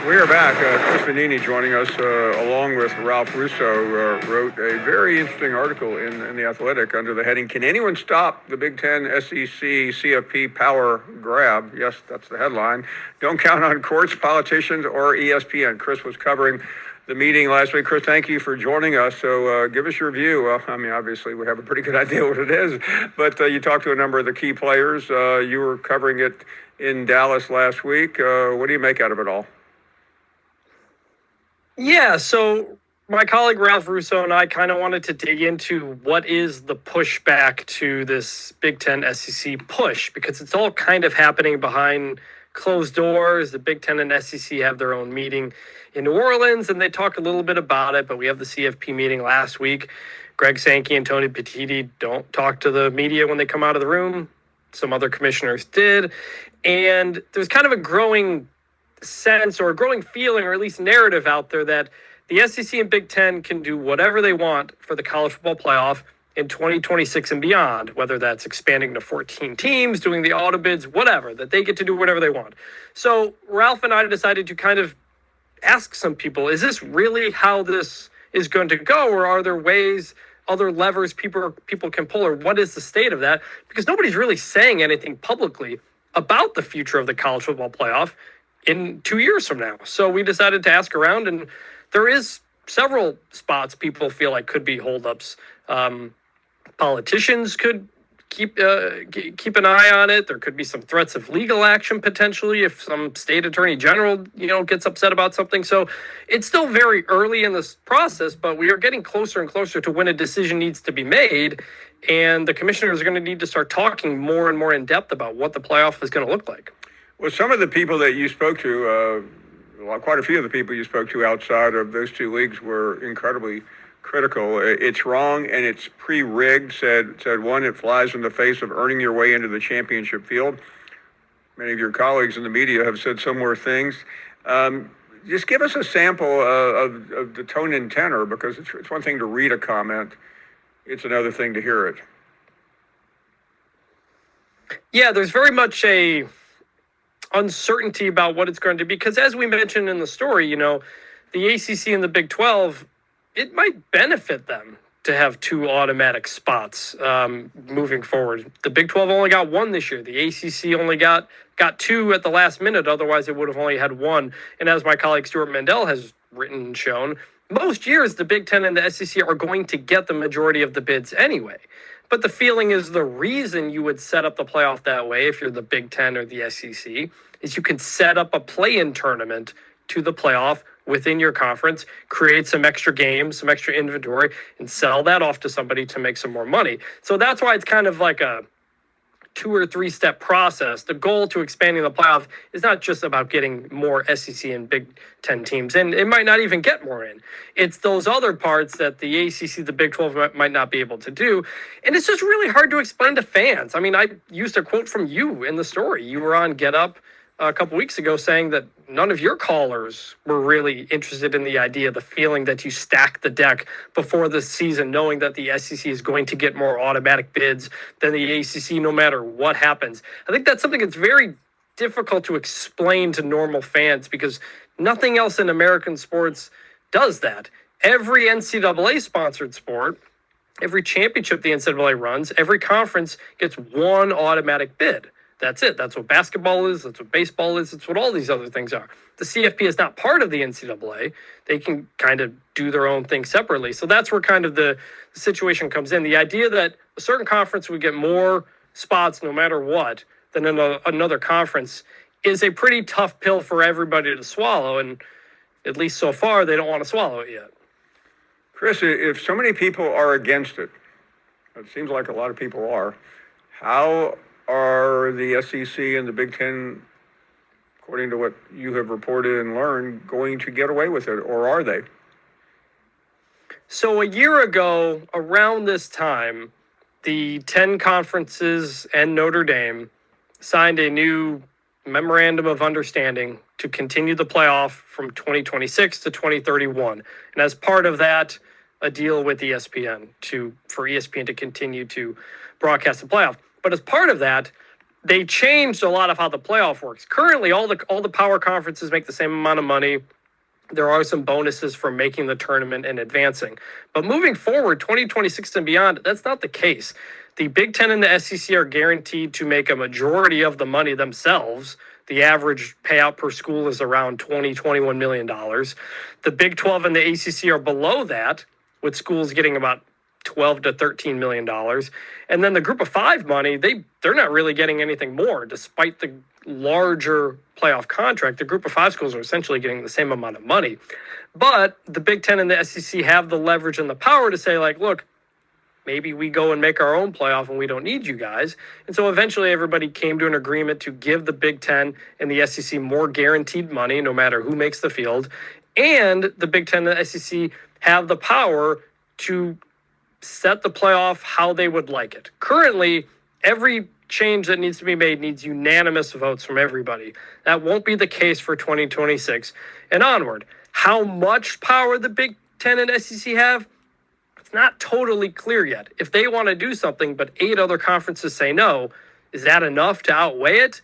We are back. Chris Vanini joining us, along with Ralph Russo, wrote a very interesting article in The Athletic under the heading, "Can Anyone Stop the Big Ten SEC CFP Power Grab?" Yes, that's the headline. Don't count on courts, politicians, or ESPN. Chris was covering the meeting last week. Chris, thank you for joining us. So give us your view. Obviously, we have a pretty good idea what it is, but you talked to a number of the key players. You were covering it in Dallas last week. What do you make out of it all? Yeah, so my colleague Ralph Russo and I kind of wanted to dig into what is the pushback to this Big Ten SEC push, because it's all kind of happening behind closed doors. The Big Ten and SEC have their own meeting in New Orleans, and they talk a little bit about it, but we have the CFP meeting last week. Greg Sankey and Tony Petitti don't talk to the media when they come out of the room. Some other commissioners did. And there's kind of a growing sense or a growing feeling, or at least narrative out there, that the SEC and Big Ten can do whatever they want for the college football playoff in 2026 and beyond, whether that's expanding to 14 teams, doing the auto bids, whatever, that they get to do whatever they want. So Ralph and I decided to kind of ask some people, is this really how this is going to go, or are there ways, other levers people can pull, or what is the state of that? Because nobody's really saying anything publicly about the future of the college football playoff in 2 years from now. So we decided to ask around, and there is several spots people feel like could be holdups. Politicians could keep an eye on it. There could be some threats of legal action potentially if some state attorney general, gets upset about something. So it's still very early in this process, but we are getting closer and closer to when a decision needs to be made. And the commissioners are going to need to start talking more and more in depth about what the playoff is going to look like. Well, some of the people that you spoke to, quite a few of the people you spoke to outside of those two leagues were incredibly critical. It's wrong and it's pre-rigged, said one. It flies in the face of earning your way into the championship field. Many of your colleagues in the media have said similar things. Just give us a sample of the tone and tenor, because it's one thing to read a comment. It's another thing to hear it. Yeah, there's very much a uncertainty about what it's going to be, because as we mentioned in the story, the ACC and the Big 12, it might benefit them to have two automatic spots moving forward. The Big 12 only got one this year. The ACC only got two at the last minute. Otherwise, it would have only had one. And as my colleague Stuart Mandel has written and shown, most years the Big 10 and the SEC are going to get the majority of the bids anyway. But the feeling is the reason you would set up the playoff that way, if you're the Big 10 or the SEC, is you can set up a play-in tournament to the playoff within your conference, create some extra games, some extra inventory, and sell that off to somebody to make some more money. So that's why it's kind of like a 2 or 3 step process. The goal to expanding the playoff is not just about getting more SEC and Big Ten teams, and it might not even get more in. It's those other parts that the ACC, the Big 12 might not be able to do. And it's just really hard to explain to fans. I mean, I used a quote from you in the story. You were on Get Up a couple weeks ago saying that none of your callers were really interested in the idea, the feeling that you stack the deck before the season, knowing that the SEC is going to get more automatic bids than the ACC no matter what happens. I think that's something that's very difficult to explain to normal fans, because nothing else in American sports does that. Every NCAA-sponsored sport, every championship the NCAA runs, every conference gets one automatic bid. That's it. That's what basketball is. That's what baseball is. That's what all these other things are. The CFP is not part of the NCAA. They can kind of do their own thing separately. So that's where kind of the situation comes in. The idea that a certain conference would get more spots no matter what than another conference is a pretty tough pill for everybody to swallow. And at least so far, they don't want to swallow it yet. Chris, if so many people are against it seems like a lot of people are, how are the SEC and the Big Ten, according to what you have reported and learned, going to get away with it, or are they? So a year ago, around this time, the 10 conferences and Notre Dame signed a new memorandum of understanding to continue the playoff from 2026 to 2031. And as part of that, a deal with ESPN for ESPN to continue to broadcast the playoff. But as part of that, they changed a lot of how the playoff works. Currently, all the power conferences make the same amount of money. There are some bonuses for making the tournament and advancing. But moving forward, 2026 and beyond, that's not the case. The Big Ten and the SEC are guaranteed to make a majority of the money themselves. The average payout per school is around $21 million. The Big 12 and the ACC are below that, with schools getting about $12 to $13 million. And then the group of five money, they're not really getting anything more, despite the larger playoff contract. The group of five schools are essentially getting the same amount of money. But the Big Ten and the SEC have the leverage and the power to say, like, look, maybe we go and make our own playoff and we don't need you guys. And so eventually everybody came to an agreement to give the Big Ten and the SEC more guaranteed money, no matter who makes the field. And the Big Ten and the SEC have the power to set the playoff how they would like it. Currently, every change that needs to be made needs unanimous votes from everybody. That won't be the case for 2026 and onward. How much power the Big Ten and SEC have, it's not totally clear yet. If they want to do something, but 8 other conferences say no, is that enough to outweigh it?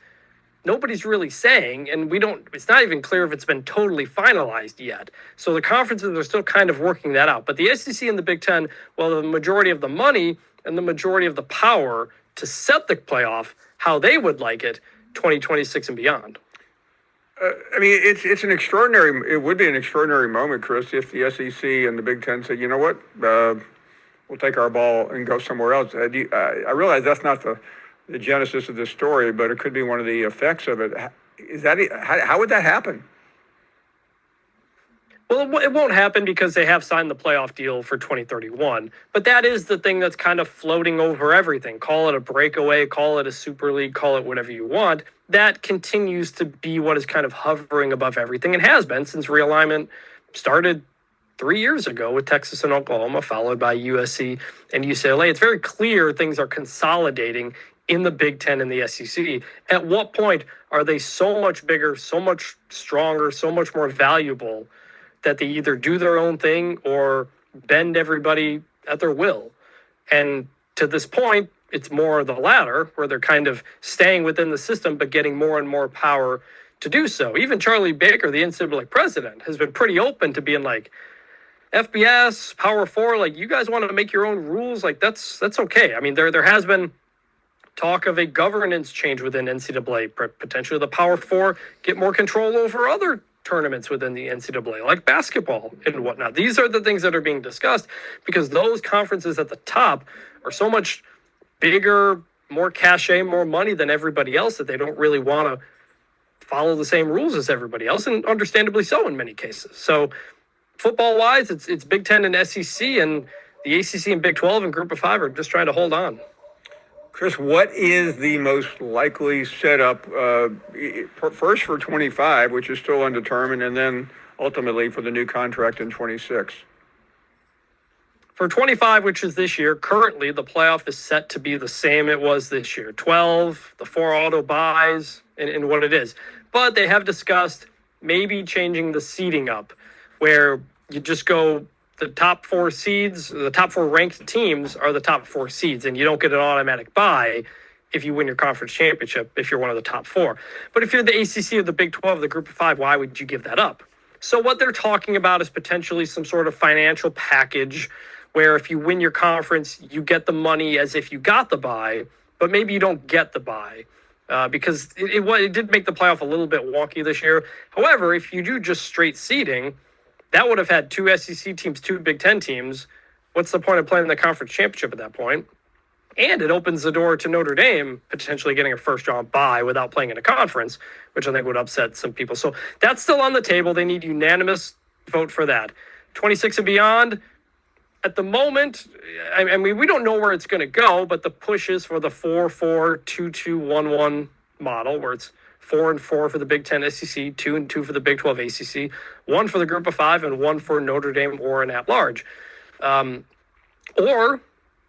Nobody's really saying, and it's not even clear if it's been totally finalized yet. So the conferences are still kind of working that out. But the SEC and the Big Ten, well, the majority of the money and the majority of the power to set the playoff how they would like it, 2026 and beyond. I mean, it would be an extraordinary moment, Chris, if the SEC and the Big Ten said, you know what, we'll take our ball and go somewhere else. I realize that's not the genesis of this story, but it could be one of the effects of it. How would that happen? Well, it won't happen because they have signed the playoff deal for 2031. But that is the thing that's kind of floating over everything. Call it a breakaway, call it a super league, call it whatever you want. That continues to be what is kind of hovering above everything and has been since realignment started 3 years ago with Texas and Oklahoma, followed by USC and UCLA. It's very clear things are consolidating in the Big Ten and the SEC. At what point are they so much bigger, so much stronger, so much more valuable that they either do their own thing or bend everybody at their will? And to this point, it's more the latter, where they're kind of staying within the system but getting more and more power to do so. Even Charlie Baker, the NCAA president, has been pretty open to being like, FBS, Power 4, like, you guys want to make your own rules? Like, that's okay. I mean, there has been talk of a governance change within NCAA, potentially the Power 4 get more control over other tournaments within the NCAA, like basketball and whatnot. These are the things that are being discussed because those conferences at the top are so much bigger, more cachet, more money than everybody else that they don't really want to follow the same rules as everybody else, and understandably so in many cases. So football-wise, it's Big Ten and SEC, and the ACC and Big 12 and Group of Five are just trying to hold on. Chris, what is the most likely setup, first for 25, which is still undetermined, and then ultimately for the new contract in 26? For 25, which is this year, currently the playoff is set to be the same it was this year. 12, the 4 auto buys, and what it is. But they have discussed maybe changing the seeding up, where you just go the top 4 seeds, the top 4 ranked teams are the top 4 seeds, and you don't get an automatic bye if you win your conference championship if you're one of the top 4. But if you're the ACC or the Big 12, the Group of 5, why would you give that up? So what they're talking about is potentially some sort of financial package where if you win your conference, you get the money as if you got the bye, but maybe you don't get the bye. Because it did make the playoff a little bit wonky this year. However, if you do just straight seeding, that would have had 2 SEC teams, 2 Big Ten teams. What's the point of playing the conference championship at that point? And it opens the door to Notre Dame potentially getting a first-round bye without playing in a conference, which I think would upset some people. So that's still on the table. They need unanimous vote for that. 26 and beyond, at the moment, I mean, we don't know where it's going to go, but the push is for the 4-4-2-2-1-1 model, where it's 4 and 4 for the Big Ten SEC, 2 and 2 for the Big 12 ACC, 1 for the Group of 5, and 1 for Notre Dame or an at-large. Or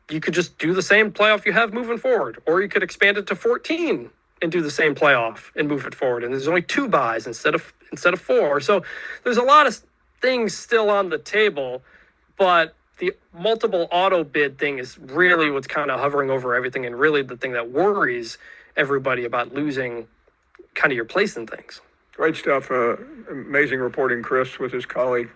you could just do the same playoff you have moving forward, or you could expand it to 14 and do the same playoff and move it forward. And there's only 2 buys instead of 4. So there's a lot of things still on the table, but the multiple auto bid thing is really what's kind of hovering over everything, and really the thing that worries everybody about losing kind of your place in things. Great stuff. Amazing reporting, Chris, with his colleague,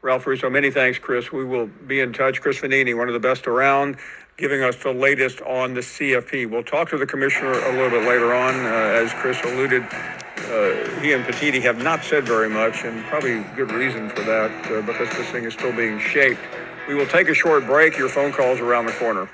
Ralph Russo. Many thanks, Chris. We will be in touch. Chris Fanini, one of the best around, giving us the latest on the CFP. We'll talk to the commissioner a little bit later on. As Chris alluded, he and Petiti have not said very much, and probably good reason for that, because this thing is still being shaped. We will take a short break. Your phone calls around the corner.